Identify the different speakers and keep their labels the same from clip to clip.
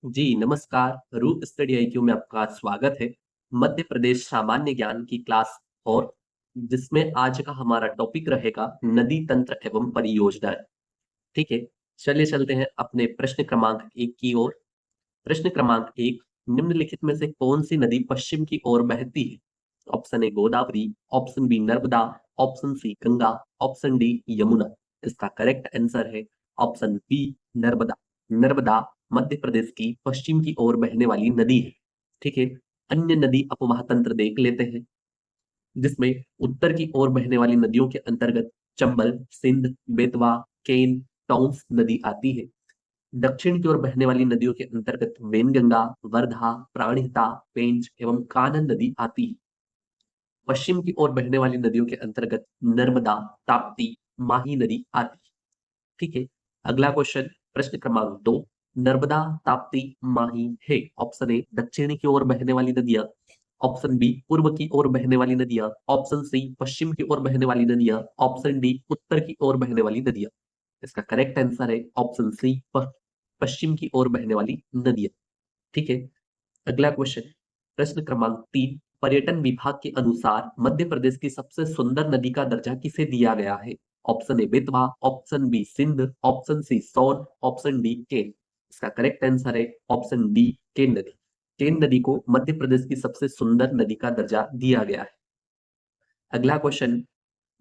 Speaker 1: जी, नमस्कार। Root study IQ में आपका स्वागत है। मध्य प्रदेश सामान्य ज्ञान की क्लास और जिसमें आज का हमारा टॉपिक रहेगा नदी तंत्र एवं परियोजनाएं। ठीक है, चलिए चलते हैं अपने प्रश्न क्रमांक 1 की ओर। प्रश्न क्रमांक 1, निम्नलिखित में से कौन सी नदी पश्चिम की ओर बहती है? Option A Godavari, option B Narmada, option C Ganga, option D Yamuna. इसका करेक्ट आंसर है ऑप्शन बी नर्मदा। नर्मदा मध्य प्रदेश की पश्चिम की ओर बहने वाली नदी है। ठीक है, अन्य नदी अपवाह तंत्र देख लेते हैं, जिसमें उत्तर की ओर बहने वाली नदियों के अंतर्गत चंबल, सिंध, बेतवा, केन, टॉन्स नदी आती है। दक्षिण की ओर बहने वाली नदियों के अंतर्गत वेनगंगा, वर्धा, प्राणहिता, पेंच एवं कानन नदी आती है। पश्चिम की ओर बहने वाली नदियों के अंतर्गत नर्मदा, ताप्ती, माही नदी आती है। ठीक है, अगला क्वेश्चन, प्रश्न क्रमांक 2, नर्मदा, ताप्ती, माही है। ऑप्शन ए दक्षिण की ओर बहने वाली नदियां, ऑप्शन बी पूर्व की ओर बहने वाली नदियां, ऑप्शन सी पश्चिम की ओर बहने वाली नदियां, ऑप्शन डी उत्तर की ओर बहने वाली नदियां। इसका करेक्ट आंसर है ऑप्शन सी पश्चिम की ओर बहने वाली नदियां। ठीक है, अगला क्वेश्चन, प्रश्न क्रमांक 3, पर्यटन विभाग के अनुसार मध्य प्रदेश की सबसे सुंदर नदी का दर्जा किसे दिया गया है? Option A Betwa, option B Sindh, option C Son, option D Ken. इसका करेक्ट आंसर है ऑप्शन डी केन नदी। केन नदी को मध्य प्रदेश की सबसे सुंदर नदी का दर्जा दिया गया है। अगला क्वेश्चन,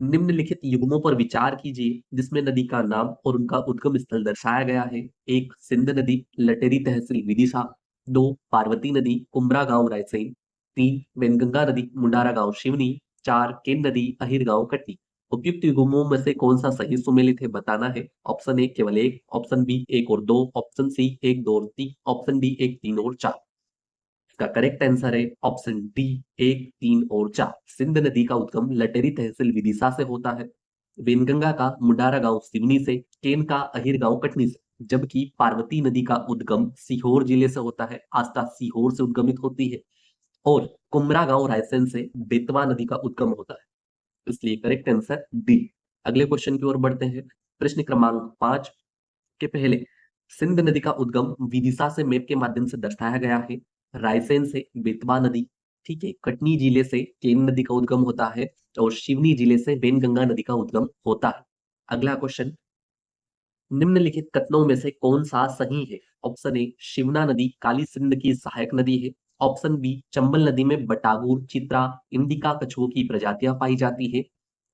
Speaker 1: निम्नलिखित युग्मों पर विचार कीजिए जिसमें नदी का नाम और उनका उद्गम स्थल दर्शाया गया है। एक सिंध नदी, लटेरी तहसील विदिशा। दो पार्वती नदी, कुमरा गांव रायसेन। तीन वेनगंगा नदी, मुंडारा गांव सिवनी। चार केन नदी, अहिर गांव कटनी। उपयुक्त युग्मों में से कौन सा सही सुमेलित है बताना है। ऑप्शन ए केवल एक, ऑप्शन बी एक और दो, ऑप्शन सी एक दो और तीन, ऑप्शन डी एक तीन और चार। इसका करेक्ट आंसर है ऑप्शन डी एक तीन और चार। सिंध नदी का उद्गम लटेरी तहसील विदिशा से होता है, वेनगंगा का मुंडारा गांव सिवनी से, केन का अहिर गांव कटनी से, जबकि पार्वती नदी का उद्गम सीहोर जिले से होता है, आस्था सीहोर से उद्गमित होती है, और कुमरा गांव रायसेन से बेतवा नदी का उद्गम होता है। इसलिए करेक्ट आंसर डी। अगले क्वेश्चन की ओर बढ़ते हैं। प्रश्न क्रमांक 5 के पहले, सिंध नदी का उद्गम विदिशा से मैप के माध्यम से दर्शाया गया है। रायसेन से बेतवा नदी, ठीक है, कटनी जिले से केन नदी का उद्गम होता है, और शिवनी जिले से वेनगंगा नदी का उद्गम होता है। अगला क्वेश्चन, निम्नलिखित कथनों में से कौन सा सही है? ऑप्शन ए शिवना नदी काली सिंध की सहायक नदी है। ऑप्शन बी चंबल नदी में बटागुर, चित्रा, इंडिका कछुओं की प्रजातियां पाई जाती है।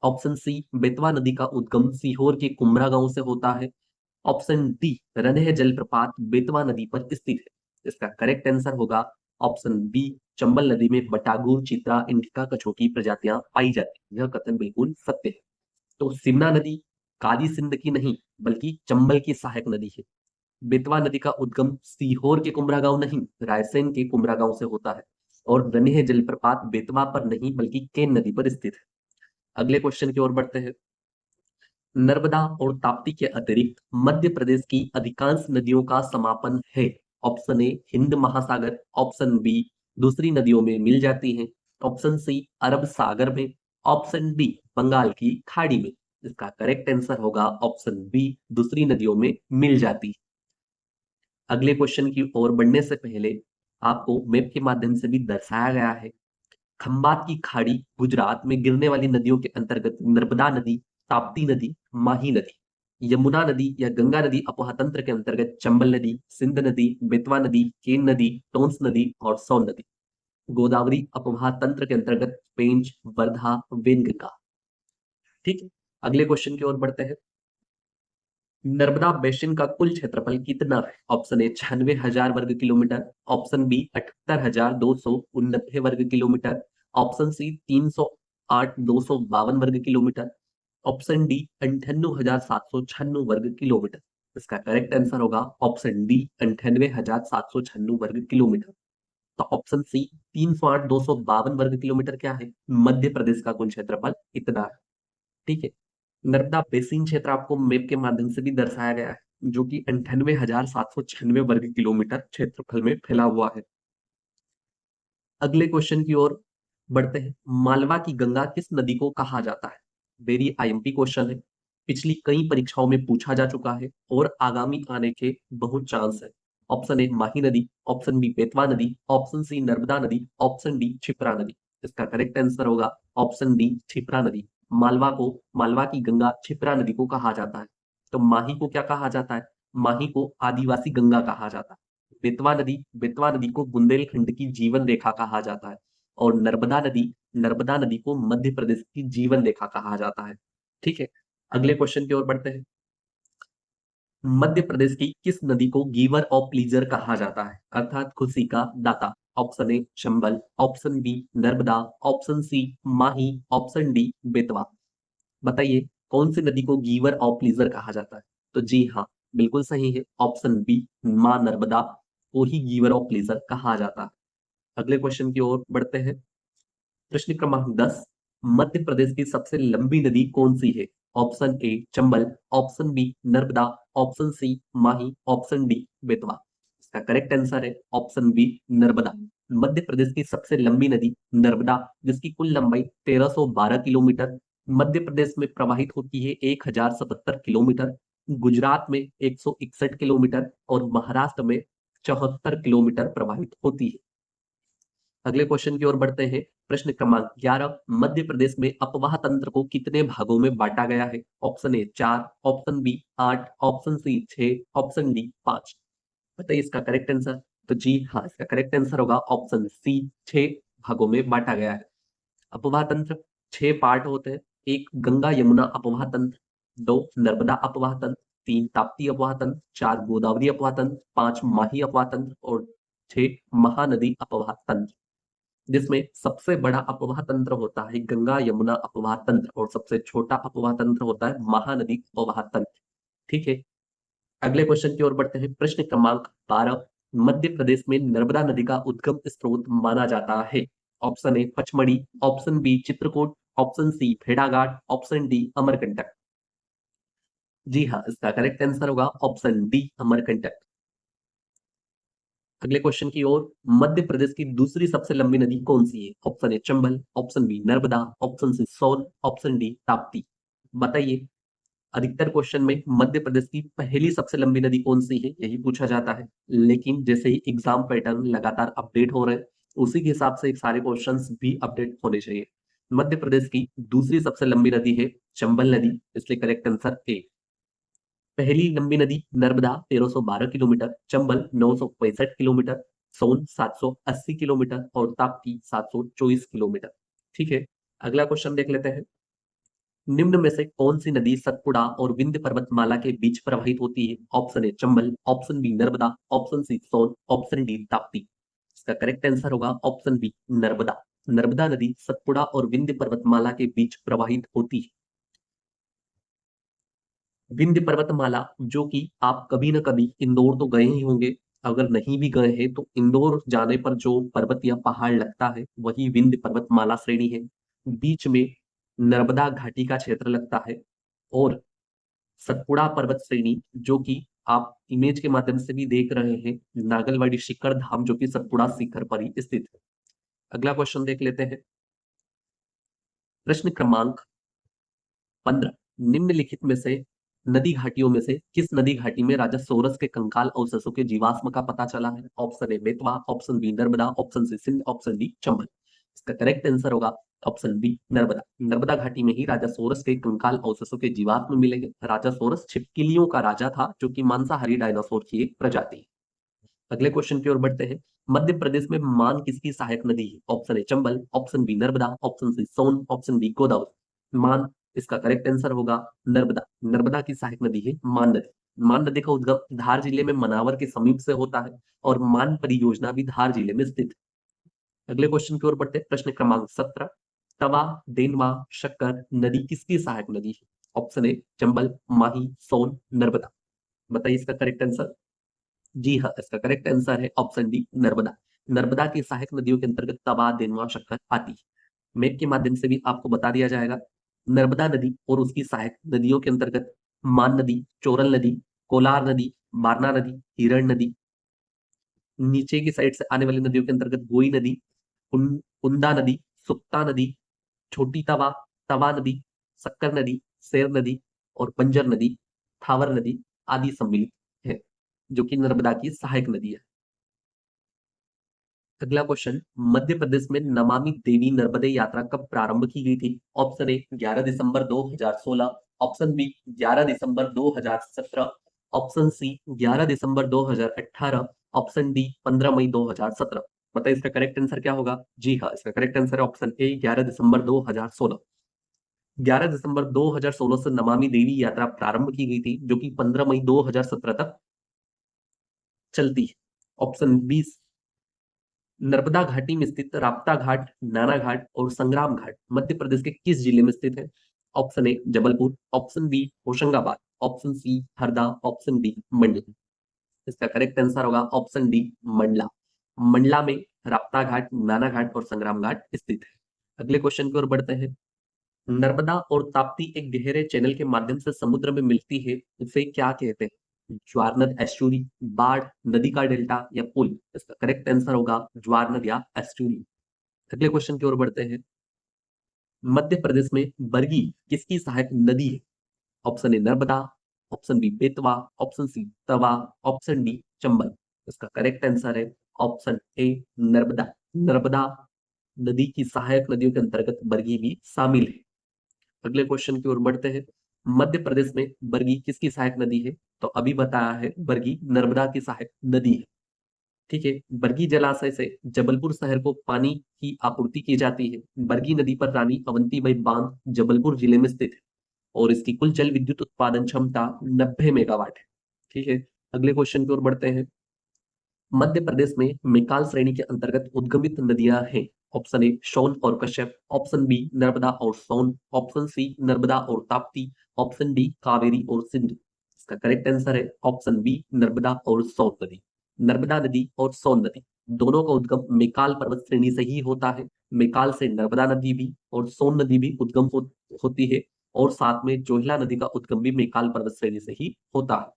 Speaker 1: ऑप्शन सी बेतवा नदी का उद्गम सीहोर के कुमरा गांव से होता है। ऑप्शन डी रनह जलप्रपात बेतवा नदी पर स्थित है। इसका करेक्ट आंसर होगा ऑप्शन बी चंबल नदी में बटागुर, चित्रा, इंडिका कछुओं की प्रजातियां पाई जाती है। यह कथन बिल्कुल सत्य है। तो सिमना नदी काली सिंध की नहीं बल्कि चंबल की सहायक नदी है। बेतवा नदी का उद्गम सीहोर के कुमरा गांव नहीं, रायसेन के कुमरा गांव से होता है, और रनिह जलप्रपात बेतवा पर नहीं बल्कि केन नदी पर स्थित है। अगले क्वेश्चन की ओर बढ़ते हैं। नर्मदा और ताप्ती के अतिरिक्त मध्य प्रदेश की अधिकांश नदियों का समापन है। ऑप्शन ए हिंद महासागर, ऑप्शन बी दूसरी नदियों में मिल जाती है, ऑप्शन सी अरब सागर में, ऑप्शन डी बंगाल की खाड़ी में। इसका करेक्ट आंसर होगा ऑप्शन बी दूसरी नदियों में मिल जाती है। अगले क्वेश्चन की ओर बढ़ने से पहले आपको मैप के माध्यम से भी दर्शाया गया है। खंबात की खाड़ी गुजरात में गिरने वाली नदियों के अंतर्गत नर्मदा नदी, ताप्ती नदी, माही नदी। यमुना नदी या गंगा नदी अपवाह तंत्र के अंतर्गत चंबल नदी, सिंध नदी, बेतवा नदी, केन नदी, टोंस नदी और सोन नदी। गोदावरी अपवाह तंत्र के अंतर्गत पेंच, वर्धा, वेनगंगा। ठीक है, अगले क्वेश्चन की ओर बढ़ते हैं। नर्मदा बेसिन का कुल क्षेत्रफल कितना है? ऑप्शन ए 96,000 वर्ग किलोमीटर, ऑप्शन बी 78,289 वर्ग किलोमीटर, ऑप्शन सी 308,252 वर्ग किलोमीटर, ऑप्शन डी 98,796 वर्ग किलोमीटर। इसका करेक्ट आंसर होगा ऑप्शन डी 98,796 वर्ग किलोमीटर। तो ऑप्शन सी 308,252 वर्ग किलोमीटर क्या है? मध्य प्रदेश का कुल क्षेत्रफल इतना है। ठीक है, नर्मदा बेसिन क्षेत्र आपको मैप के माध्यम से भी दर्शाया गया है, जो कि 98,796 वर्ग किलोमीटर क्षेत्रफल में फैला हुआ है। अगले क्वेश्चन की ओर बढ़ते हैं। मालवा की गंगा किस नदी को कहा जाता है? वेरी आईएमपी क्वेश्चन है, पिछली कई परीक्षाओं में पूछा जा चुका है और आगामी आने के बहुत चांस है। ऑप्शन ए माही नदी, ऑप्शन बी बेतवा नदी, ऑप्शन सी नर्मदा नदी, ऑप्शन डी क्षिप्रा नदी। इसका करेक्ट आंसर होगा ऑप्शन डी क्षिप्रा नदी। मालवा की गंगा क्षिप्रा नदी को कहा जाता है। तो माही को क्या कहा जाता है? माही को आदिवासी गंगा कहा जाता है। बेतवा नदी को बुंदेलखंड की जीवन रेखा कहा जाता है। और नर्मदा नदी को मध्य प्रदेश की जीवन रेखा कहा जाता है। ठीक है, अगले क्वेश्चन की ओर बढ़ते हैं। मध्य प्रदेश की किस नदी को गिवर ऑफ प्लीजर कहा जाता है, अर्थात खुशी का दाता? Option A Chambal, option B Narmada, option C Mahi, option D Betwa. बताइए कौन सी नदी को गिवर ऑफ प्लीजर कहा जाता है? तो जी हाँ, बिल्कुल सही है, ऑप्शन बी मां नर्मदा को ही गिवर ऑफ प्लीजर कहा जाता है। अगले क्वेश्चन की ओर बढ़ते हैं। प्रश्न क्रमांक 10, मध्य प्रदेश की सबसे लंबी नदी कौन सी है? Option A Chambal, option B Narmada, option C Mahi, option D Betwa. इसका करेक्ट आंसर है ऑप्शन बी नर्मदा। मध्य प्रदेश की सबसे लंबी नदी नर्मदा, जिसकी कुल लंबाई 1312 किलोमीटर, मध्य प्रदेश में प्रवाहित होती है 1077 किलोमीटर, गुजरात में 161 किलोमीटर और महाराष्ट्र में 74 किलोमीटर प्रवाहित होती है। अगले क्वेश्चन की ओर बढ़ते हैं। प्रश्न क्रमांक 11, मध्य प्रदेश में अपवाह तंत्र को कितने भागों में बांटा गया है? Option A 4, option B 8, option C 6, option D 5। बताइए इसका करेक्ट आंसर। तो जी हाँ, इसका करेक्ट आंसर होगा ऑप्शन सी, 6 भागों में बांटा गया है। अपवाह तंत्र 6 पार्ट होते हैं। एक गंगा यमुना अपवाह तंत्र, 2 नर्मदा अपवाह तंत्र, 3 ताप्ती अपवाह तंत्र, 4 गोदावरी अपवाह तंत्र, 5 माही अपवाह तंत्र और 6 महानदी अपवाह तंत्र, जिसमें सबसे बड़ा अपवाह तंत्र होता है गंगा यमुना अपवाह तंत्र और सबसे छोटा अपवाह तंत्र होता है महानदी अपवाह तंत्र। ठीक है, अगले क्वेश्चन की ओर बढ़ते हैं। प्रश्न क्रमांक 12, मध्य प्रदेश में नर्मदा नदी का उद्गम स्रोत माना जाता है? Option A Pachmarhi, option B Chitrakoot, option C भेड़ाघाट, ऑप्शन डी अमरकंटक। जी हाँ, इसका करेक्ट आंसर होगा ऑप्शन डी अमरकंटक। अगले क्वेश्चन की ओर, मध्य प्रदेश की दूसरी सबसे लंबी नदी कौन सी है? Option A Chambal, option B Narmada, option C Son, option D Tapti. बताइए, अधिकतर क्वेश्चन में मध्य प्रदेश की पहली सबसे लंबी नदी कौन सी है यही पूछा जाता है, लेकिन जैसे ही एग्जाम पैटर्न लगातार अपडेट हो रहे हैं उसी के हिसाब से सारे क्वेश्चंस भी अपडेट होने चाहिए। मध्य प्रदेश की दूसरी सबसे लंबी नदी है चंबल नदी, इसलिए करेक्ट आंसर ए। पहली लंबी नदी नर्मदा 1312 किलोमीटर, चंबल 965 किलोमीटर, सोन 780 किलोमीटर और ताप्ती 724 किलोमीटर। ठीक है, अगला क्वेश्चन देख लेते हैं। निम्न में से कौन सी नदी सतपुड़ा और विंध्य पर्वतमाला के बीच प्रवाहित होती है? Option A Chambal, option B Narmada, option C Son, option D Tapti. इसका करेक्ट आंसर होगा ऑप्शन बी नर्मदा। नर्मदा नदी सतपुड़ा और विंध्य पर्वतमाला के बीच प्रवाहित होती है। विंध्य पर्वतमाला, जो कि आप कभी ना कभी इंदौर तो गए ही होंगे, अगर नहीं भी गए हैं तो इंदौर जाने पर जो पर्वत या पहाड़ लगता है वही विंध्य पर्वतमाला श्रेणी है। बीच में नर्मदा घाटी का क्षेत्र लगता है और सतपुड़ा पर्वत श्रेणी, जो कि आप इमेज के माध्यम से भी देख रहे हैं, नागलवाड़ी शिखर धाम जो कि सतपुड़ा शिखर पर ही स्थित है। अगला क्वेश्चन देख लेते हैं। प्रश्न क्रमांक 15, निम्नलिखित में से नदी घाटियों में से किस नदी घाटी में राजा सोरस के कंकाल अवशेषों के जीवाश्म का पता चला है? Option A Betwa, option B Narmada, option C Sindh, option D Chambal. इसका करेक्ट आंसर होगा ऑप्शन बी नर्मदा। नर्मदा घाटी में ही राजा सोरस के कंकाल अवशेषों के जीवाश्म मिलेंगे। राजा सोरस छिपकलियों का राजा था, जो कि मांसाहारी डायनासोर की एक प्रजाति है। अगले क्वेश्चन की ओर बढ़ते हैं। मध्य प्रदेश में मान किसकी सहायक नदी है? Option A Chambal, option B Narmada, option C Son, option D Godavari. मान, इसका करेक्ट आंसर होगा नर्मदा। नर्मदा की सहायक नदी है मान नदी। मान नदी का उद्गम धार जिले में मनावर के समीप से होता है और मान परियोजना भी धार जिले में स्थित है। अगले क्वेश्चन की ओर बढ़ते हैं। प्रश्न क्रमांक 17, तवा, देनवा, शक्कर नदी किसकी सहायक नदी है? ऑप्शन ए चंबल, माही, सोन, नर्मदा। बताइए इसका करेक्ट आंसर। जी हाँ, इसका करेक्ट आंसर है ऑप्शन डी नर्मदा। नर्मदा की सहायक नदियों के अंतर्गत तवा, देनवा, शक्कर आती है। मैप के माध्यम से भी आपको बता दिया जाएगा। नर्मदा नदी और उसकी सहायक नदियों के अंतर्गत मान नदी, चोरल नदी, कोलार नदी, बारना नदी, हिरण नदी। नीचे की साइड से आने वाली नदियों के अंतर्गत गोई नदी, कुंदा नदी, सुक्ता नदी, छोटी तवा, तवा नदी, शक्कर नदी, शेर नदी और बंजर नदी, थावर नदी आदि सम्मिलित है। जो कि नर्मदा की सहायक नदी है। अगला क्वेश्चन, मध्य प्रदेश में नमामि देवी नर्मदे यात्रा कब प्रारंभ की गई थी? ऑप्शन ए 11 दिसंबर 2016, ऑप्शन बी 11 दिसंबर 2017, ऑप्शन सी 11 दिसंबर 2018, ऑप्शन डी 15 मई 2017। बताइए इसका करेक्ट आंसर क्या होगा? जी हाँ, इसका करेक्ट आंसर है ऑप्शन ए 11 दिसंबर 2016। 11 दिसंबर 2016 से नमामि देवी यात्रा प्रारंभ की गई थी, जो कि 15 मई 2017 तक चलती है। ऑप्शन बी, नर्मदा घाटी में स्थित राप्ता घाट, नाना घाट और संग्राम घाट मध्य प्रदेश के किस जिले में स्थित है? Option A Jabalpur, option B Hoshangabad, option C Harda, option D Mandla. इसका करेक्ट आंसर होगा ऑप्शन डी मंडला। मंडला में राप्ता घाट, नाना घाट और संग्राम घाट स्थित है। अगले क्वेश्चन की ओर बढ़ते हैं। नर्मदा और ताप्ती एक गहरे चैनल के माध्यम से समुद्र में मिलती है, उसे क्या कहते हैं? ज्वार नद एस्चुरी, बाढ़, नदी का डेल्टा या पुल। इसका करेक्ट आंसर होगा ज्वार नद या एस्चुरी। अगले क्वेश्चन की ओर बढ़ते हैं। मध्य प्रदेश में बरगी किसकी सहायक नदी है? Option A Narmada, option B Betwa, option C Tawa, option D Chambal. इसका करेक्ट आंसर है ऑप्शन ए नर्मदा। नर्मदा नदी की सहायक नदियों के अंतर्गत बरगी भी शामिल है। अगले क्वेश्चन की ओर बढ़ते हैं। मध्य प्रदेश में बरगी किसकी सहायक नदी है? तो अभी बताया है बरगी नर्मदा की सहायक नदी है। ठीक है, बरगी जलाशय से जबलपुर शहर को पानी की आपूर्ति की जाती है। बरगी नदी पर रानी अवंतीबाई बांध जबलपुर जिले में स्थित है और इसकी कुल जल विद्युत उत्पादन क्षमता 90 मेगावाट है। ठीक है, अगले क्वेश्चन की ओर बढ़ते हैं। मध्य प्रदेश में मेकाल श्रेणी के अंतर्गत उद्गमित नदियां हैं। ऑप्शन ए सोन और कश्यप, ऑप्शन बी नर्मदा और सोन, ऑप्शन सी नर्मदा और ताप्ती, ऑप्शन डी कावेरी और सिंधु। इसका करेक्ट आंसर है ऑप्शन बी नर्मदा और सोन नदी। नर्मदा नदी और सोन नदी दोनों का उद्गम मेकाल पर्वत श्रेणी से ही होता है। मेकाल से नर्मदा नदी भी और सोन नदी भी उद्गम होती है और साथ में जोहिला नदी का उद्गम भी मेकाल पर्वत श्रेणी से ही होता है।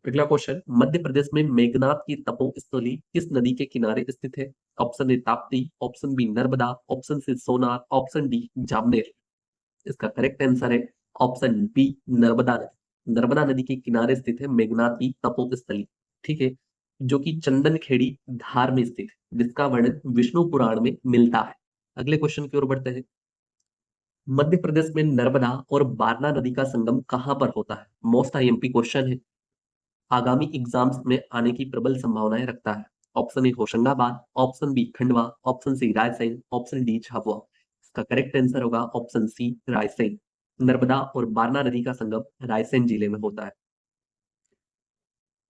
Speaker 1: अगला क्वेश्चन, मध्य प्रदेश में मेघनाथ की तपोस्थली किस नदी के किनारे स्थित है? Option A Tapti, option B Narmada, option C Sonar, option D Jamner. इसका करेक्ट आंसर है ऑप्शन बी नर्मदा नदी। नर्मदा नदी के किनारे स्थित है मेघनाथ की तपोस्थली। ठीक है, जो कि चंदन खेड़ी धार में स्थित है, जिसका वर्णन विष्णु पुराण में मिलता है। अगले क्वेश्चन की ओर बढ़ते हैं। मध्य प्रदेश में नर्मदा और बारना नदी का संगम कहां पर होता है? मोस्ट आईएमपी क्वेश्चन है, आगामी एग्जाम्स में आने की प्रबल संभावनाएं रखता है। Option A Hoshangabad, option B Khandwa, option C Raisen, option D Jhabua. इसका करेक्ट आंसर होगा ऑप्शन सी रायसेन। नर्मदा और बारना नदी का संगम रायसेन जिले में होता है।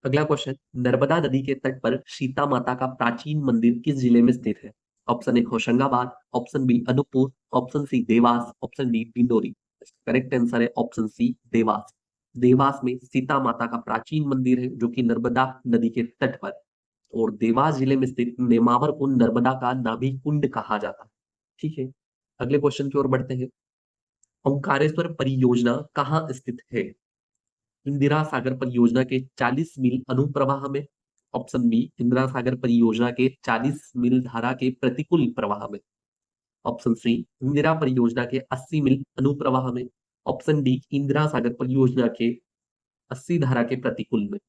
Speaker 1: अगला क्वेश्चन, नर्मदा नदी के तट पर सीता माता का प्राचीन मंदिर किस जिले में स्थित है? Option A Hoshangabad, option B Anuppur, option C Dewas, option D Dindori. Correct answer है ऑप्शन सी देवास। देवास में सीता माता का प्राचीन मंदिर है, जो कि नर्मदा नदी के तट पर, और देवास जिले में स्थित नेमावर को नर्मदा का नाभि कुंड कहा जाता है। ठीक है, अगले क्वेश्चन की ओर बढ़ते हैं। ओंकारेश्वर परियोजना कहाँ स्थित है? इंदिरा सागर परियोजना के 40 मील अनुप्रवाह में, ऑप्शन बी इंदिरा सागर परियोजना के 40 मील धारा के प्रतिकूल प्रवाह में, ऑप्शन सी इंदिरा परियोजना के 80 मील अनुप्रवाह में, ऑप्शन डी इंदिरा सागर परियोजना के 80 धारा के प्रतिकूल में।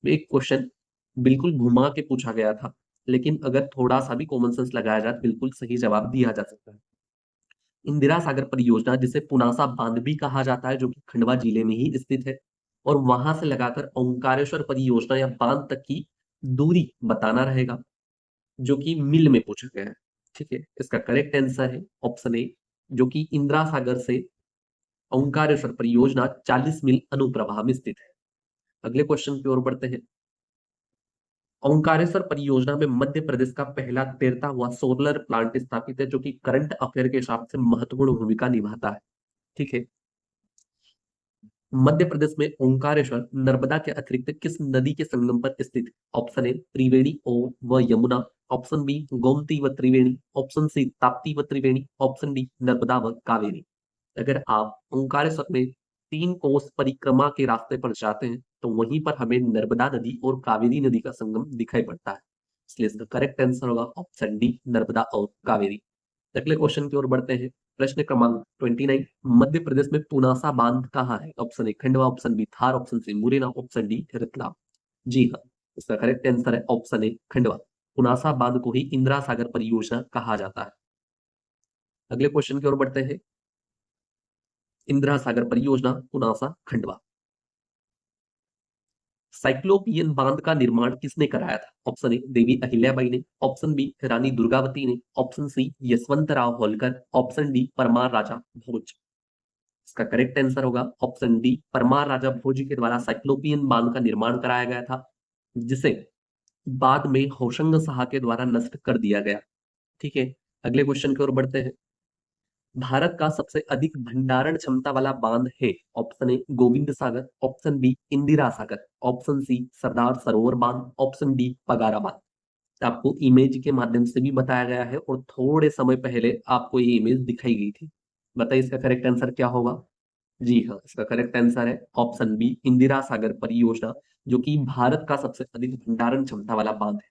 Speaker 1: एक क्वेश्चन बिल्कुल घुमा के पूछा गया था, लेकिन अगर थोड़ा सा भी कॉमन सेंस लगाया जाए बिल्कुल सही जवाब दिया जा सकता है। इंदिरा सागर परियोजना, जिसे पुनासा बांध भी कहा जाता है, जो कि खंडवा जिले में ही स्थित है, और वहां से लगाकर ओंकारेश्वर परियोजना या बांध तक की दूरी बताना रहेगा, जो कि मील में पूछा गया है। ठीक है, इसका करेक्ट आंसर है ऑप्शन ए, जो कि इंदिरा सागर से ओंकारेश्वर परियोजना 40 मील अनुप्रवाह में स्थित है। अगले क्वेश्चन की ओर बढ़ते हैं। ओंकारेश्वर परियोजना में मध्य प्रदेश का पहला तैरता हुआ सोलर प्लांट स्थापित है, जो कि करंट अफेयर के हिसाब से महत्वपूर्ण भूमिका निभाता है। ठीक है, मध्य प्रदेश में ओंकारेश्वर नर्मदा के अतिरिक्त किस नदी के संगम पर स्थित है? ऑप्शन ए त्रिवेणी और व यमुना, ऑप्शन बी गोमती व त्रिवेणी, ऑप्शन सी ताप्ती व त्रिवेणी, ऑप्शन डी नर्मदा व कावेरी। अगर आप ओंकारेश्वर में 3 कोस परिक्रमा के रास्ते पर जाते हैं, तो वहीं पर हमें नर्मदा नदी और कावेरी नदी का संगम दिखाई पड़ता है। इसलिए इसका करेक्ट आंसर होगा ऑप्शन डी नर्मदा और कावेरी। अगले क्वेश्चन की ओर बढ़ते हैं। प्रश्न क्रमांक 29, मध्य प्रदेश में पुनासा बांध कहाँ है? Option A Khandwa, option B Dhar, option C Morena, option D Ratlam. जी हाँ, इसका करेक्ट आंसर है ऑप्शन ए खंडवा। पुनासा बांध को ही इंदिरा सागर परियोजना कहा जाता है। अगले क्वेश्चन की ओर बढ़ते हैं। इंदिरा सागर परियोजना पुनासा खंडवा। साइक्लोपियन बांध का निर्माण किसने कराया था? ऑप्शन ए देवी अहिल्याबाई ने, ऑप्शन बी रानी दुर्गावती ने, option C Yashwantrao Holkar, option D Parmar Raja Bhoj. इसका करेक्ट आंसर होगा ऑप्शन डी, परमार राजा भोज के द्वारा साइक्लोपियन बांध का निर्माण कराया गया था, जिसे बाद में होशंग शाह के द्वारा नष्ट कर दिया गया। ठीक है, अगले क्वेश्चन की ओर बढ़ते हैं। भारत का सबसे अधिक भंडारण क्षमता वाला बांध है? Option A Govind Sagar, option B Indira Sagar, option C Sardar Sarovar बांध, ऑप्शन डी पगारा बांध। आपको इमेज के माध्यम से भी बताया गया है और थोड़े समय पहले आपको ये इमेज दिखाई गई थी। बताइए इसका करेक्ट आंसर क्या होगा? जी हाँ, इसका करेक्ट आंसर है ऑप्शन बी इंदिरा सागर परियोजना, जो कि भारत का सबसे अधिक भंडारण क्षमता वाला बांध है।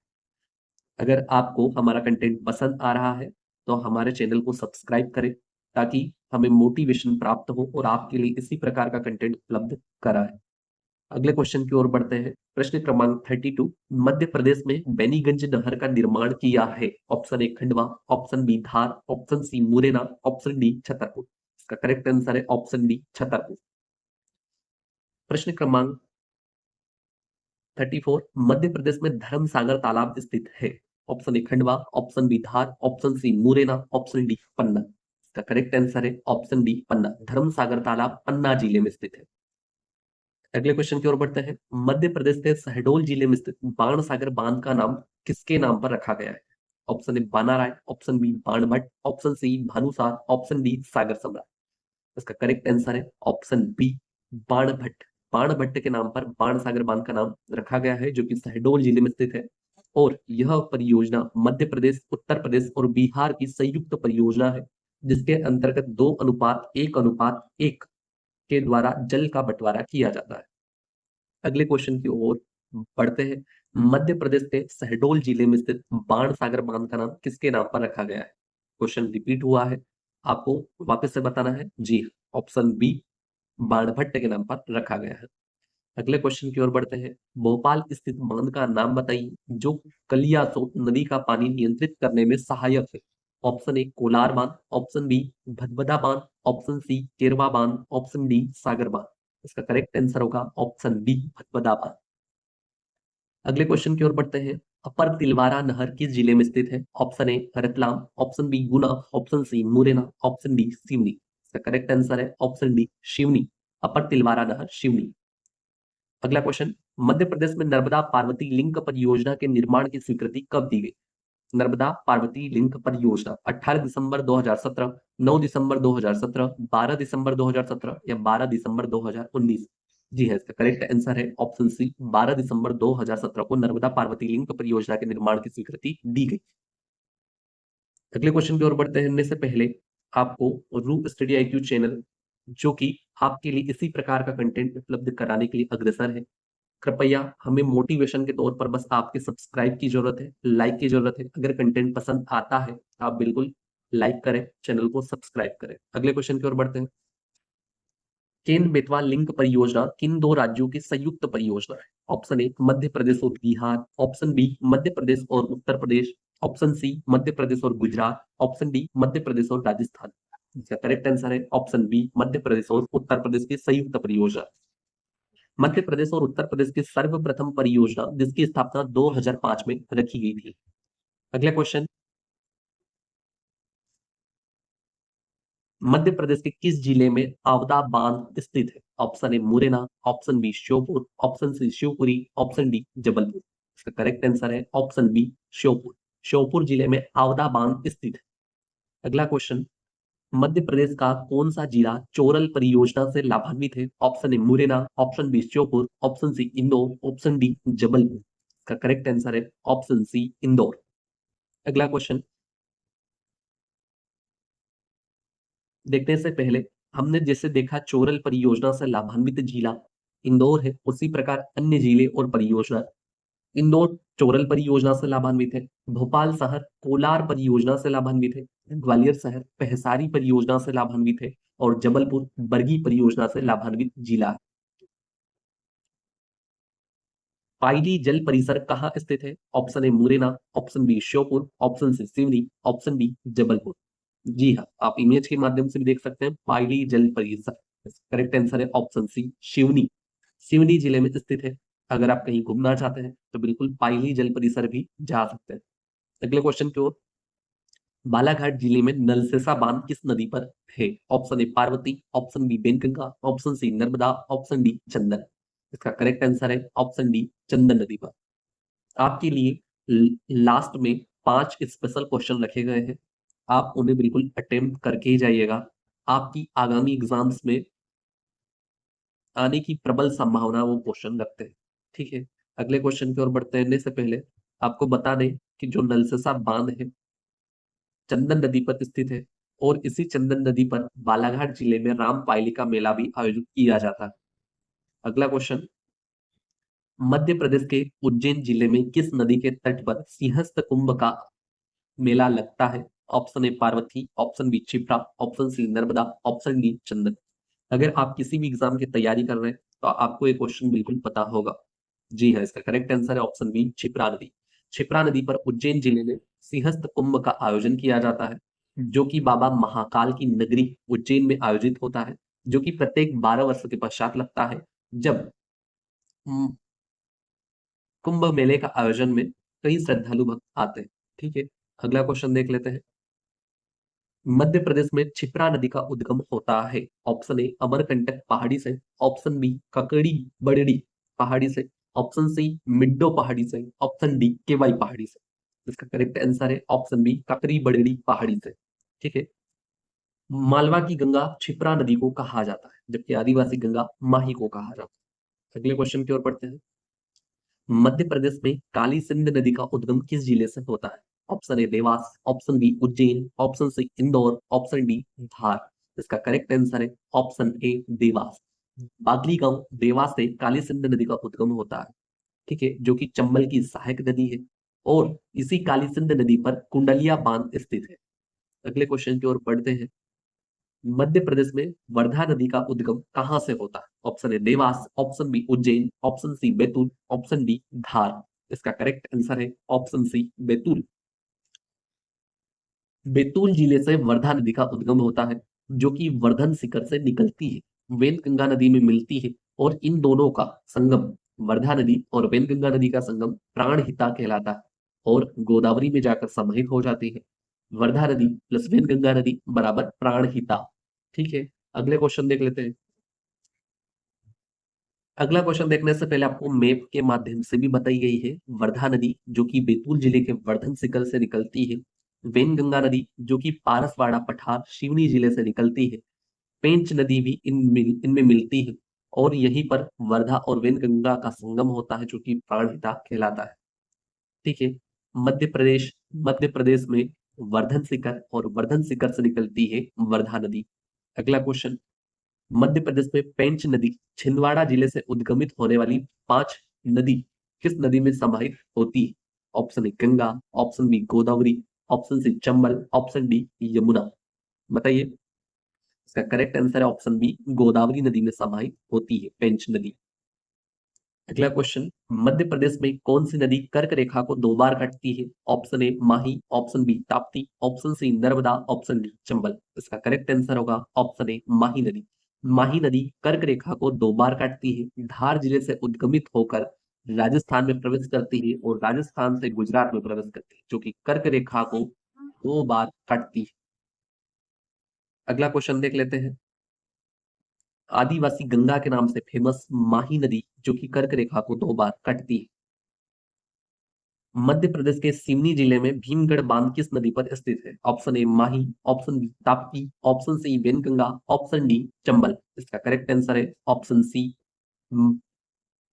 Speaker 1: अगर आपको हमारा कंटेंट पसंद आ रहा है तो हमारे चैनल को सब्सक्राइब करें, ताकि हमें मोटिवेशन प्राप्त हो और आपके लिए इसी प्रकार का कंटेंट उपलब्ध कराए। अगले क्वेश्चन की ओर बढ़ते हैं। प्रश्न क्रमांक 32, मध्य प्रदेश में बेनीगंज नहर का निर्माण किया है? Option A Khandwa, option B Dhar, option C Morena, option D Chhatarpur. इसका करेक्ट आंसर है ऑप्शन डी छतरपुर। प्रश्न क्रमांक 34, मध्य प्रदेश में धर्मसागर तालाब स्थित है? Option A Khandwa, option B Dhar, option C Morena, option D Panna. इसका करेक्ट आंसर है ऑप्शन डी पन्ना। धर्मसागर तालाब पन्ना जिले में स्थित है। अगले क्वेश्चन की ओर बढ़ते हैं। मध्य प्रदेश के शहडोल जिले में स्थित बाणसागर बांध का नाम किसके नाम पर रखा गया है? Option A Banarai, option B Banabhatta, option C Bhanusar, option D Sagar Samrat. इसका करेक्ट आंसर है ऑप्शन बी बाणभट्ट। बाणभट्ट के नाम पर बाणसागर बांध का नाम रखा गया है, जो कि शहडोल जिले में स्थित है। और यह परियोजना मध्य प्रदेश, उत्तर प्रदेश और बिहार की संयुक्त परियोजना है, जिसके अंतर्गत 2:1:1 के द्वारा जल का बंटवारा किया जाता है। अगले क्वेश्चन की ओर बढ़ते हैं। मध्य प्रदेश के शहडोल जिले में स्थित बाणसागर बांध का नाम किसके नाम पर रखा गया है? क्वेश्चन रिपीट हुआ है, आपको वापस से बताना है। जी, ऑप्शन बी बाणभट्ट के नाम पर रखा गया है। अगले क्वेश्चन की ओर बढ़ते हैं। भोपाल स्थित बांध का नाम बताइए जो कलियासोत नदी का पानी नियंत्रित करने में सहायक है। ऑप्शन ए कोलार बांध, ऑप्शन बी भदभदा बांध, ऑप्शन सी केरवा बांध, ऑप्शन डी सागर बांध। इसका करेक्ट आंसर होगा ऑप्शन बी भदभदा बांध। अगले क्वेश्चन की ओर बढ़ते हैं। अपर तिलवारा नहर किस जिले में स्थित है? Option A Ratlam, option B Guna, option C Morena, option D Seoni. इसका करेक्ट आंसर है option D Seoni. Upper Tilwara नहर सिवनी। अगला क्वेश्चन, मध्य प्रदेश में नर्मदा पार्वती लिंक परियोजना के निर्माण की स्वीकृति कब दी गई? नर्मदा पार्वती लिंक परियोजना 18 दिसंबर 2017, 9 दिसंबर 2017, 12 दिसंबर 2017 या 12 दिसंबर 2019। जी है, इसका करेक्ट आंसर है ऑप्शन सी 12 दिसंबर 2017 को नर्मदा पार्वती लिंक परियोजना के निर्माण की स्वीकृति दी गई। अगले क्वेश्चन की ओर बढ़ते हैं। से पहले आपको रूप स्टडी आईक्यू चैनल, जो कि आपके लिए इसी प्रकार का कंटेंट उपलब्ध कराने के लिए अग्रसर है, कृपया हमें मोटिवेशन के तौर पर बस आपके सब्सक्राइब की जरूरत है, लाइक की जरूरत है। अगर कंटेंट पसंद आता है आप बिल्कुल लाइक करें, चैनल को सब्सक्राइब करें। अगले क्वेश्चन की ओर बढ़ते हैं। केन बेतवा लिंक परियोजना किन दो राज्यों की संयुक्त परियोजना है? ऑप्शन ए मध्य प्रदेश और बिहार, ऑप्शन बी मध्य प्रदेश और उत्तर प्रदेश, ऑप्शन सी मध्य प्रदेश और गुजरात, ऑप्शन डी मध्य प्रदेश और राजस्थान। इसका करेक्ट आंसर है ऑप्शन बी मध्य प्रदेश और उत्तर प्रदेश की संयुक्त परियोजना। मध्य प्रदेश और उत्तर प्रदेश की सर्वप्रथम परियोजना जिसकी स्थापना 2005 में रखी गई थी। अगला क्वेश्चन, मध्य प्रदेश के किस जिले में आवदा बांध स्थित है? Option A Morena, option B Sheopur, option C Shivpuri, option D Jabalpur. इसका करेक्ट आंसर है ऑप्शन बी श्योपुर। श्योपुर जिले में आवदा बांध स्थित है। अगला क्वेश्चन, मध्य प्रदेश का कौन सा जिला चोरल परियोजना से लाभान्वित है? Option A Morena, option B Sheopur, option C Indore, option D Jabalpur. इसका करेक्ट आंसर है ऑप्शन सी इंदौर। अगला क्वेश्चन देखने से पहले हमने जैसे देखा चोरल परियोजना से लाभान्वित जिला इंदौर है, उसी प्रकार अन्य जिले और परियोजना। इंदौर चोरल परियोजना से लाभान्वित है, भोपाल शहर कोलार परियोजना से लाभान्वित है, ग्वालियर शहर पहसारी परियोजना से लाभान्वित है और जबलपुर बरगी परियोजना से लाभान्वित जिला है। पाइली जल परिसर कहाँ स्थित है? Option A Morena, option B Sheopur, option C Seoni, option D Jabalpur. जी हाँ, आप इमेज के माध्यम से भी देख सकते हैं पाइली जल परिसर। करेक्ट आंसर है ऑप्शन सी सिवनी। सिवनी जिले में स्थित है। अगर आप कहीं घूमना चाहते हैं तो बिल्कुल पाइली जल परिसर भी जा सकते हैं। अगले क्वेश्चन की ओर। बालाघाट जिले में नलसेसा बांध किस नदी पर है? Option A Parvati, option B Bainganga, option C Narmada, option D Chandan. इसका करेक्ट आंसर है ऑप्शन डी चंदन नदी पर। आपके लिए लास्ट में 5 स्पेशल क्वेश्चन रखे गए हैं। आप उन्हें बिल्कुल अटेम्प्ट करके ही जाइएगा। आपकी आगामी एग्जाम्स में आने की प्रबल संभावना वो क्वेश्चन रखते हैं। ठीक है, अगले क्वेश्चन की ओर बढ़ते हैं से पहले आपको बता दें कि जो नलसेसा बांध है चंदन नदी पर स्थित है और इसी चंदन नदी पर बालाघाट जिले में रामपायली का मेला भी आयोजित किया जाता है। अगला क्वेश्चन। मध्य प्रदेश के उज्जैन जिले में किस नदी के तट पर सिंहस्थ कुंभ का मेला लगता है? Option A Parvati, option B Kshipra, option C Narmada, option D Chandan. अगर आप किसी भी एग्जाम की तैयारी कर रहे हैं तो आपको ये क्वेश्चन बिल्कुल पता होगा। जी हाँ, इसका करेक्ट आंसर है ऑप्शन बी क्षिप्रा नदी। क्षिप्रा नदी पर उज्जैन जिले में सिंहस्थ कुंभ का आयोजन किया जाता है, जो कि बाबा महाकाल की नगरी उज्जैन में आयोजित होता है, जो कि प्रत्येक 12 वर्ष के पश्चात लगता है, जब कुंभ मेले का आयोजन में कई श्रद्धालु भक्त आते हैं। ठीक है, अगला क्वेश्चन देख लेते हैं। मध्य प्रदेश में क्षिप्रा नदी का उद्गम होता है। ऑप्शन ए अमरकंटक पहाड़ी से, ऑप्शन बी ककड़ी बड़ड़ी पहाड़ी से, ऑप्शन सी मिड्डो पहाड़ी से, ऑप्शन डी केवाई पहाड़ी से। इसका करेक्ट आंसर है ऑप्शन बी ककड़ी बड़ड़ी पहाड़ी से। ठीक है, मालवा की गंगा क्षिप्रा नदी को कहा जाता है, जबकि आदिवासी गंगा माही को कहा जाता है। अगले क्वेश्चन की ओर बढ़ते हैं। मध्य प्रदेश में काली सिंध नदी का उद्गम किस जिले से होता है? Option A Dewas, option B Ujjain, option C Indore, option D Dhar. इसका करेक्ट आंसर है ऑप्शन ए देवास। बागली गांव देवास से काली सिंध नदी का उद्गम होता है। ठीक है, जो कि चंबल की सहायक नदी है और इसी काली सिंध नदी पर कुंडलिया बांध स्थित है। अगले क्वेश्चन की ओर बढ़ते हैं। मध्य प्रदेश में वर्धा नदी का उद्गम कहां से होता है? Option A Dewas, option B Ujjain, option C Betul, option D Dhar. इसका करेक्ट आंसर है ऑप्शन सी बैतूल। बैतूल जिले से वर्धा नदी का उद्गम होता है, जो कि वर्धन शिखर से निकलती है, वेनगंगा नदी में मिलती है और इन दोनों का संगम, वर्धा नदी और वेनगंगा नदी का संगम प्राणहिता कहलाता है और गोदावरी में जाकर समाहित हो जाती है। वर्धा नदी प्लस वेनगंगा नदी बराबर प्राणहिता। ठीक है, अगले क्वेश्चन देख लेते हैं। अगला क्वेश्चन देखने से पहले आपको मैप के माध्यम से भी बताई गई है वर्धा नदी, जो कि बैतूल जिले के वर्धन शिखर से निकलती है, वेनगंगा नदी जो कि पारसवाड़ा पठार सिवनी जिले से निकलती है, पेंच नदी भी इनमें मिलती है और यहीं पर वर्धा और वेनगंगा का संगम होता है, जो कि प्राणहिता कहलाता है। ठीक है, मध्य प्रदेश में वर्धन शिखर और वर्धन शिखर से निकलती है वर्धा नदी। अगला क्वेश्चन। मध्य प्रदेश में पेंच नदी छिंदवाड़ा जिले से उद्गमित होने वाली 5 नदी किस नदी में समाहित होती है? Option A Ganga, option B Godavari, option C Chambal, option D Yamuna. बताइए। इसका करेक्ट आंसर है ऑप्शन बी गोदावरी नदी में समाहित होती है पेंच नदी। अगला क्वेश्चन। मध्य प्रदेश में कौन सी नदी कर्क रेखा को 2 बार काटती है? Option A Mahi, option B Tapti, option C Narmada, option D Chambal. इसका करेक्ट आंसर होगा ऑप्शन ए माही नदी। माही नदी कर्क रेखा को 2 बार काटती है, धार जिले से उद्गमित होकर राजस्थान में प्रवेश करती है और राजस्थान से गुजरात में प्रवेश करती है, जो कि कर्क रेखा को 2 बार काटती है। अगला क्वेश्चन देख लेते हैं। आदिवासी गंगा के नाम से फेमस माही नदी, जो कि कर्क रेखा को 2 बार काटती है। मध्य प्रदेश के सिवनी जिले में भीमगढ़ बांध किस नदी पर स्थित है? Option A Mahi, option B Tapti, option C Wainganga, option D Chambal. इसका करेक्ट आंसर है ऑप्शन सी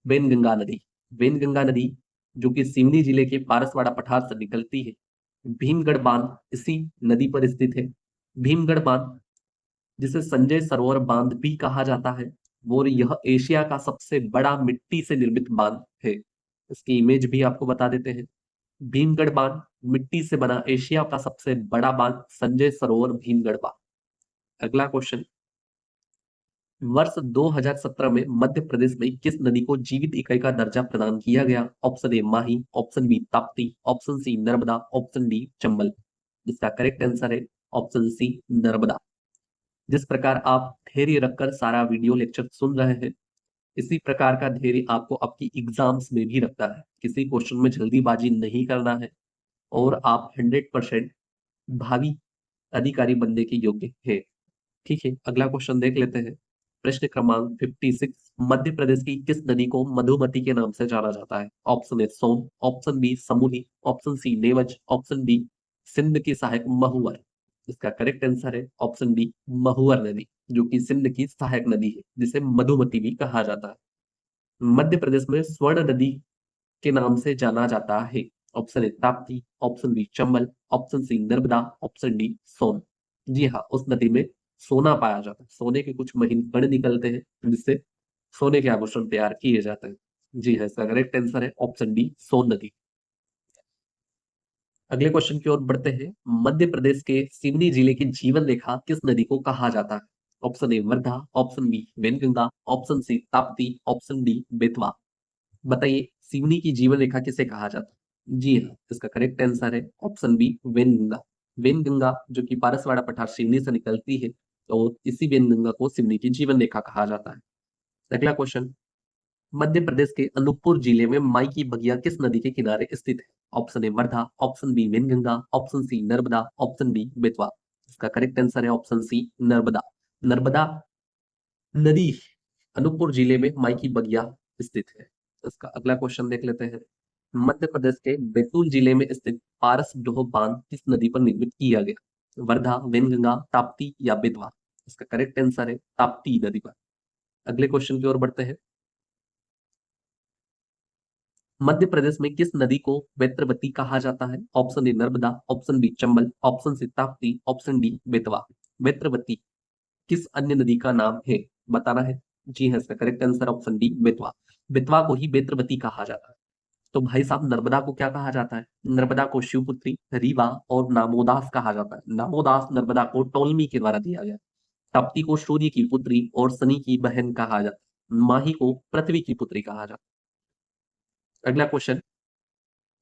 Speaker 1: वेनगंगा नदी। वेनगंगा नदी जो कि सिवनी जिले के पारसवाड़ा पठार से निकलती है। भीमगढ़ बांध इसी नदी पर स्थित है। भीमगढ़ बांध जिसे संजय सरोवर बांध भी कहा जाता है, वो यह एशिया का सबसे बड़ा मिट्टी से निर्मित बांध है। इसकी इमेज भी आपको बता देते हैं। भीमगढ़ बांध, मिट्टी से बना एशिया का सबसे बड़ा बांध, संजय सरोवर भीमगढ़ बांध। अगला क्वेश्चन, वर्ष 2017 में मध्य प्रदेश में किस नदी को जीवित इकाई का दर्जा प्रदान किया गया? Option A Mahi, option B Tapti, option C Narmada, option D Chambal. इसका करेक्ट आंसर है ऑप्शन सी नर्मदा। जिस प्रकार आप धैर्य रखकर सारा वीडियो लेक्चर सुन रहे हैं, इसी प्रकार का धैर्य आपको आपकी एग्जाम्स में भी रखता है। किसी क्वेश्चन में जल्दीबाजी नहीं करना है और आप 100% भावी अधिकारी बनने के योग्य है। ठीक है, अगला क्वेश्चन देख लेते हैं। प्रश्न क्रमांक 56, मध्य प्रदेश की किस नदी को मधुमती के नाम से जाना जाता है? Option A Son, option B Samuhi, option C Newaj, option D Sindh की सहायक महुवर। इसका करेक्ट आंसर है ऑप्शन डी महुवर नदी, जो कि सिंध की सहायक नदी है, जिसे मधुमती भी कहा जाता है। मध्य प्रदेश में स्वर्ण नदी के नाम से जाना जाता है। Option A Tapti, option B Chambal, option C Narmada, option D Son. जी हाँ, उस नदी में सोना पाया जाता है। सोने के कुछ महीन कण निकलते हैं, जिससे सोने के आभूषण तैयार किए जाते हैं। जी हाँ, इसका करेक्ट आंसर है ऑप्शन डी सोन नदी। अगले क्वेश्चन की ओर बढ़ते हैं। मध्य प्रदेश के सिवनी जिले की जीवन रेखा किस नदी को कहा जाता है? Option A Wardha, option B Wainganga, option C Tapti, option D Betwa. बताइए, सिवनी की जीवन रेखा किसे कहा जाता है? जी हाँ, इसका करेक्ट आंसर है ऑप्शन बी वेनगंगा। वेनगंगा जो कि पारसवाड़ा पठार सिवनी से निकलती है, तो इसी वेनगंगा को सिवनी की जीवन रेखा कहा जाता है। अगला क्वेश्चन, मध्य प्रदेश के अनूपपुर जिले में माई की बगिया किस नदी के किनारे स्थित है? Option A Wardha, option B Wainganga, option C Narmada, option D Betwa. इसका करेक्ट आंसर है ऑप्शन सी नर्मदा। नर्मदा नदी अनूपपुर जिले में माई की बगिया स्थित है। इसका अगला क्वेश्चन देख लेते हैं। मध्य प्रदेश के बैतूल जिले में स्थित पारस डोह बांध किस नदी पर निर्मित किया गया? वर्धा, वेनगंगा, ताप्ती या बेतवा। इसका करेक्ट आंसर है ताप्ती नदी पर। अगले क्वेश्चन की ओर बढ़ते हैं। मध्य प्रदेश में किस नदी को वेत्रवती कहा जाता है? Option A Narmada, option B Chambal, option C Tapti, option D Betwa. Vetravati किस अन्य नदी का नाम है? बताना है। जी हाँ, इसका correct answer option D Betwa. Betwa को ही बेत्रवती कहा जाता है। तो भाई साहब, नर्मदा को क्या कहा जाता है? नर्मदा को शिवपुत्री, रीवा और नामोदास कहा जाता है। नामोदास नर्मदा को टोलमी के द्वारा दिया गया। ताप्ती को सूर्य की पुत्री और शनि की बहन कहा जाता है। माही को पृथ्वी की पुत्री कहा जाता है। अगला क्वेश्चन,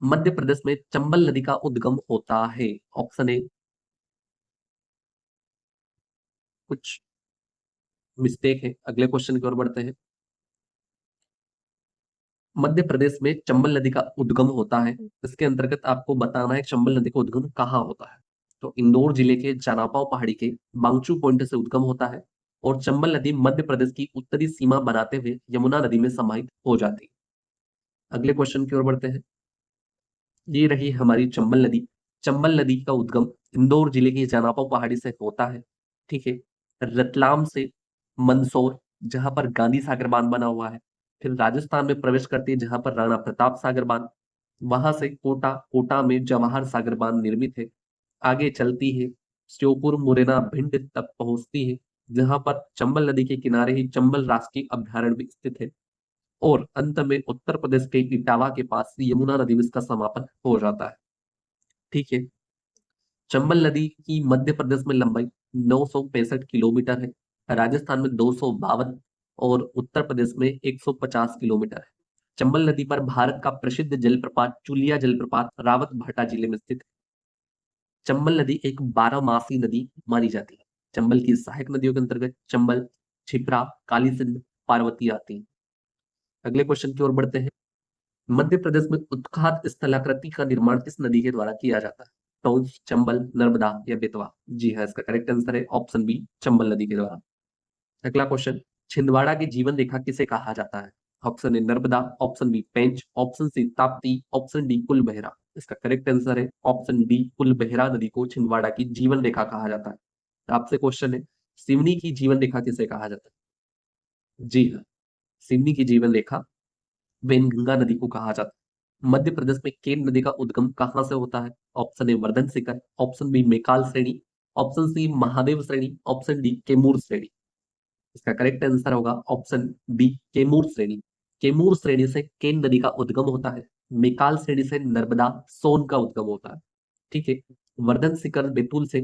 Speaker 1: मध्य प्रदेश में चंबल नदी का उद्गम होता है। ऑप्शन ए, कुछ मिस्टेक है। अगले क्वेश्चन की ओर बढ़ते हैं। मध्य प्रदेश में चंबल नदी का उद्गम होता है। इसके अंतर्गत आपको बताना है चंबल नदी का उद्गम कहाँ होता है। तो इंदौर जिले के जनापाव पहाड़ी के मांगचू पॉइंट से उद्गम होता है और चंबल नदी मध्य प्रदेश की उत्तरी सीमा बनाते हुए यमुना नदी में समाहित हो जाती है। अगले क्वेश्चन की ओर बढ़ते हैं। ये रही हमारी चंबल नदी। चंबल नदी का उद्गम इंदौर जिले की जनापाव पहाड़ी से होता है। ठीक है, रतलाम से मंदसौर, जहां पर गांधी सागर बांध बना हुआ है, फिर राजस्थान में प्रवेश करती है जहां पर राणा प्रताप सागर बांध, वहां से कोटा, कोटा में जवाहर सागर बांध निर्मित है, आगे चलती है श्योपुर, मुरैना, भिंड तक पहुंचती है, जहां पर चंबल नदी के किनारे ही चंबल राष्ट्रीय अभ्यारण्य भी स्थित है, और अंत में उत्तर प्रदेश के इटावा के पास यमुना नदी में इसका समापन हो जाता है। ठीक है, चंबल नदी की मध्य प्रदेश में लंबाई 965 किलोमीटर है, राजस्थान में 252 और उत्तर प्रदेश में 150 किलोमीटर है। चंबल नदी पर भारत का प्रसिद्ध जलप्रपात चुलिया जलप्रपात रावत भाटा जिले में स्थित है। चंबल नदी एक 12 मासी नदी मानी जाती है। चंबल की सहायक नदियों के अंतर्गत चंबल, छिप्रा, काली सिंध, पार्वती आती है। अगले क्वेश्चन की ओर बढ़ते हैं। मध्य प्रदेश में उत्खात स्थलाकृति का निर्माण किस नदी के द्वारा किया जाता है? टोंस, चंबल, नर्मदा या बेतवा। जी हाँ, इसका करेक्ट आंसर है ऑप्शन बी चंबल नदी के द्वारा। अगला क्वेश्चन, छिंदवाड़ा की जीवन रेखा किसे कहा जाता है? Option A Narmada, option B Pench, option C Tapti, option D Kulbehra. इसका करेक्ट आंसर है ऑप्शन डी कुलबहरा नदी को छिंदवाड़ा की जीवन रेखा कहा जाता है। आपसे क्वेश्चन है, सिवनी की जीवन रेखा किसे कहा जाता है? जी हाँ, सिवनी की जीवन रेखा वेनगंगा नदी को कहा जाता है। मध्य प्रदेश में केन नदी का उद्गम कहां से होता है? Option A Vardhan Shikhar, option B Maikal श्रेणी, ऑप्शन सी महादेव श्रेणी, ऑप्शन डी केमूर श्रेणी। इसका करेक्ट आंसर होगा ऑप्शन बी केमूर श्रेणी। केमूर श्रेणी से केन नदी का उद्गम होता है, मेकाल श्रेणी से नर्मदा सोन का उद्गम होता है। ठीक है। वर्धन शिखर बैतूल से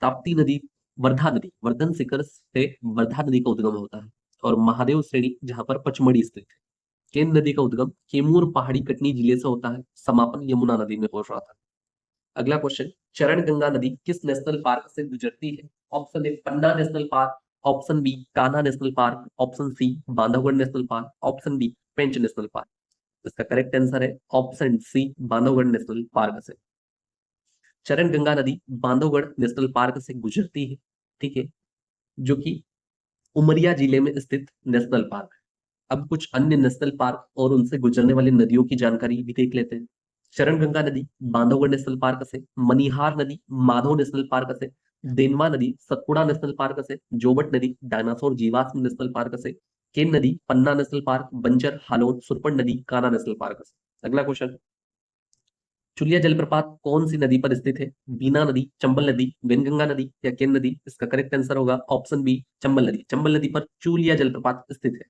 Speaker 1: ताप्ती नदी, वर्धन शिखर से वर्धा नदी का उद्गम होता है। और महादेव श्रेणी जहां पर पचमढ़ी स्थित है। केन नदी का उद्गम कैमूर पहाड़ी कटनी जिले से होता है। समापन यमुना नदी में हो रहा था। अगला क्वेश्चन, चरण गंगा नदी किस नेशनल पार्क से गुजरती है? Option A Panna national park, option B Kanha national park, option C Bandhavgarh national park, option D Pench national park. इसका करेक्ट आंसर है option C Bandhavgarh national park से। चरण गंगा नदी बांधवगढ़ नेशनल पार्क से गुजरती है। ठीक है। जो कि उमरिया जिले में स्थित नेशनल पार्क है। अब कुछ अन्य नेशनल पार्क और उनसे गुजरने वाली नदियों की जानकारी भी देख लेते हैं। चरण गंगा नदी बांधवगढ़ नेशनल पार्क से, मनिहार नदी माधव नेशनल पार्क से, देनवा नदी सतपुड़ा नेशनल पार्क से, जोबट नदी डायनासोर जीवाश्म नेशनल पार्क से, केन नदी पन्ना नेशनल पार्क, बंजर हालोद सुरपन नदी कान्हा नेशनल पार्क से। अगला क्वेश्चन, चुलिया जलप्रपात कौन सी नदी पर स्थित है? बीना नदी, चंबल नदी, वेनगंगा नदी या केन नदी? इसका करेक्ट आंसर होगा ऑप्शन बी चंबल नदी। चंबल नदी पर चुलिया जलप्रपात स्थित है,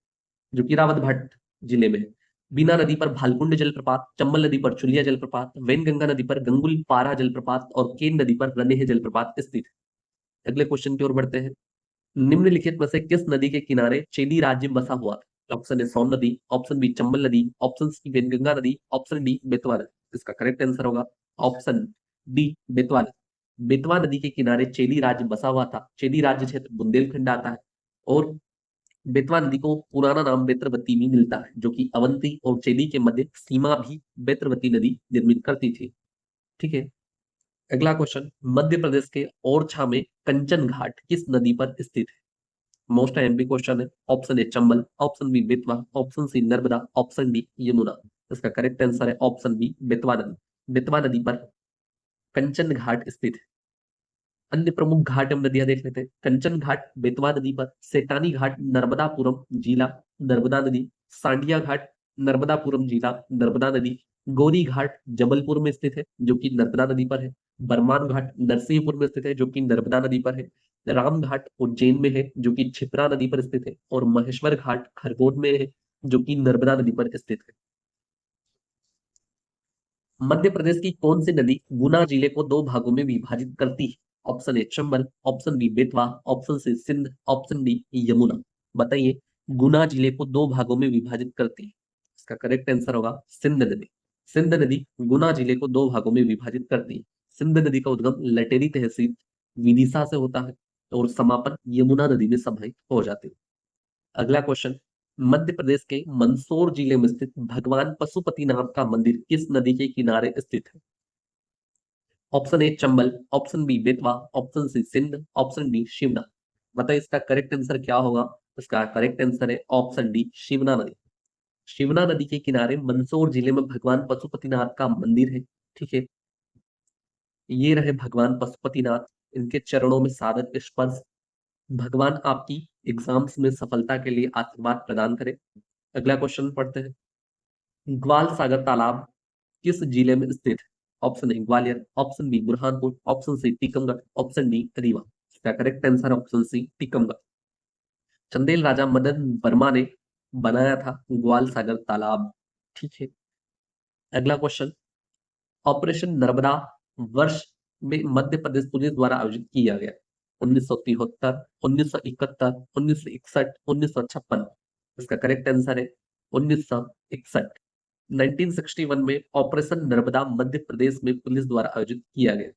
Speaker 1: जो कि रावतभट्ट जिले में है। बीना नदी पर भालकुंड जलप्रपात, चंबल नदी पर चुलिया जलप्रपात, वेनगंगा नदी पर गंगुल पारा जलप्रपात और केन नदी पर रनेह जलप्रपात स्थित है। अगले क्वेश्चन की ओर बढ़ते हैं। निम्नलिखित में से किस नदी के किनारे चेदी राज्य बसा हुआ था? ऑप्शन ए सोन नदी, ऑप्शन बी चंबल नदी, ऑप्शन सी वेनगंगा नदी, ऑप्शन डी बेतवा नदी। इसका करेक्ट आंसर होगा ऑप्शन डी बेतवा नदी। बेतवा नदी के किनारे चेदी राज्य बसा हुआ था। चेदी राज्य क्षेत्र बुंदेलखंड आता है और बेतवा नदी को पुराना नाम बेत्रवती भी मिलता है, जो कि अवंती और चेदी के मध्य सीमा भी बेत्रवती नदी निर्मित करती थी। ठीक है। अगला क्वेश्चन, मध्य प्रदेश के ओरछा में कंचन घाट किस नदी पर स्थित है? मोस्ट एमपी क्वेश्चन है। Option A Chambal, option B Betwa, option C Narmada, option D Yamuna. इसका करेक्ट आंसर है ऑप्शन बी बेतवा नदी। बेतवा नदी पर कंचन घाट स्थित है। अन्य प्रमुख घाट एवं नदियां देख लेते हैं। कंचन घाट बेतवा नदी पर, सेठानी घाट नर्मदापुरम जिला नर्मदा नदी, सांडिया घाट नर्मदापुरम जिला नर्मदा नदी, गौरी घाट जबलपुर में स्थित है जो कि नर्मदा नदी पर है, बरमान घाट नरसिंहपुर में स्थित है जो कि नर्मदा नदी पर है, राम घाट उज्जैन में है जो कि क्षिप्रा नदी पर स्थित है, और महेश्वर घाट खरगोन में है जो कि नर्मदा नदी पर स्थित है। मध्य प्रदेश की कौन सी नदी गुना जिले को दो भागों में विभाजित करती है? Option A Chambal, option B Betwa, option C Sindh, option D Yamuna. बताइए, गुना जिले को दो भागों में विभाजित करती है। इसका करेक्ट आंसर होगा सिंध नदी। सिंध नदी गुना जिले को दो भागों में विभाजित करती है। सिंध नदी का उद्गम लटेरी तहसील विदिशा से होता है और समापन यमुना नदी में समाहित हो जाती है। अगला क्वेश्चन, मध्य प्रदेश के मंदसौर जिले में स्थित भगवान पशुपतिनाथ का मंदिर किस नदी के किनारे स्थित है? Option A Chambal, option B Betwa, option C Sindh, option D Shivna. बताइए इसका करेक्ट आंसर क्या होगा? इसका करेक्ट आंसर है ऑप्शन डी शिवना नदी। शिवना नदी के किनारे मंदसौर जिले में भगवान पशुपतिनाथ का मंदिर है। ठीक है। ये रहे भगवान पशुपतिनाथ, इनके चरणों में सादर स्पर्श। भगवान आपकी एग्जाम्स में सफलता के लिए आशीर्वाद प्रदान करें। अगला क्वेश्चन पढ़ते हैं। ग्वाल सागर तालाब किस जिले में स्थित है? Option A Gwalior, option B Burhanpur, option C Tikamgarh, option D Rewa. इसका correct answer option C Tikamgarh. Chandel Raja Madan Varma ने बनाया था ग्वाल सागर तालाब। ठीक है। अगला क्वेश्चन, ऑपरेशन नर्मदा वर्ष में मध्य प्रदेश पुलिस द्वारा आयोजित किया गया? 1973, 1971, 1961, 1956। इसका करेक्ट आंसर है 1961। 1961 में ऑपरेशन नर्मदा मध्य प्रदेश में पुलिस द्वारा आयोजित किया गया।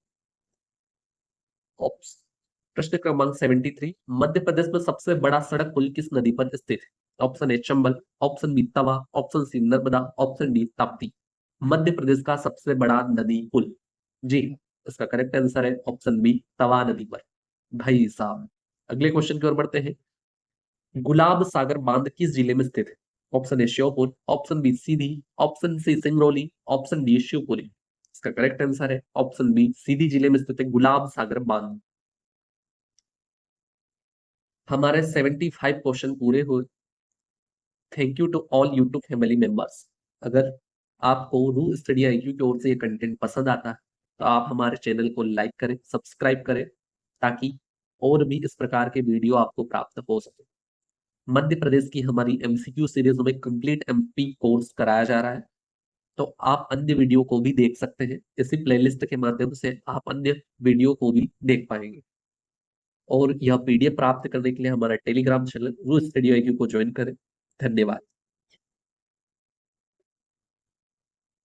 Speaker 1: प्रश्न क्रमांक 73, मध्य प्रदेश में सबसे बड़ा सड़क पुल किस नदी पर स्थित है? Option A Chambal, option B Tawa, option C Narmada, option D Tapti. Madhya Pradesh का सबसे बड़ा नदी पुल, जी इसका करेक्ट आंसर है ऑप्शन बी तवा नदी पर। भाई साहब, अगले क्वेश्चन की ओर बढ़ते हैं। गुलाब सागर बांध किस जिले में स्थित है? Option A Sheopur, option B Sidhi, option C Singrauli, option D Shivpuri. इसका करेक्ट आंसर है ऑप्शन बी सीधी जिले में स्थित है गुलाब सागर बांध। हमारे 75 क्वेश्चन पूरे हुए। Thank you to all YouTube family members. अगर आपको रू स्टडी आईक्यू की ओर से ये कंटेंट पसंद आता है तो आप हमारे चैनल को लाइक करें, सब्सक्राइब करें, ताकि और भी इस प्रकार के वीडियो आपको प्राप्त हो सके। मध्य प्रदेश की हमारी एमसीक्यू सीरीज में कंप्लीट एमपी कोर्स कराया जा रहा है। तो आप अन्य वीडियो को भी देख सकते हैं, इसी प्लेलिस्ट के माध्यम से आप अन्य वीडियो को भी देख पाएंगे। और यह पीडीएफ प्राप्त करने के लिए हमारा टेलीग्राम चैनल रू स्टडी IQ को ज्वाइन करें। धन्यवाद।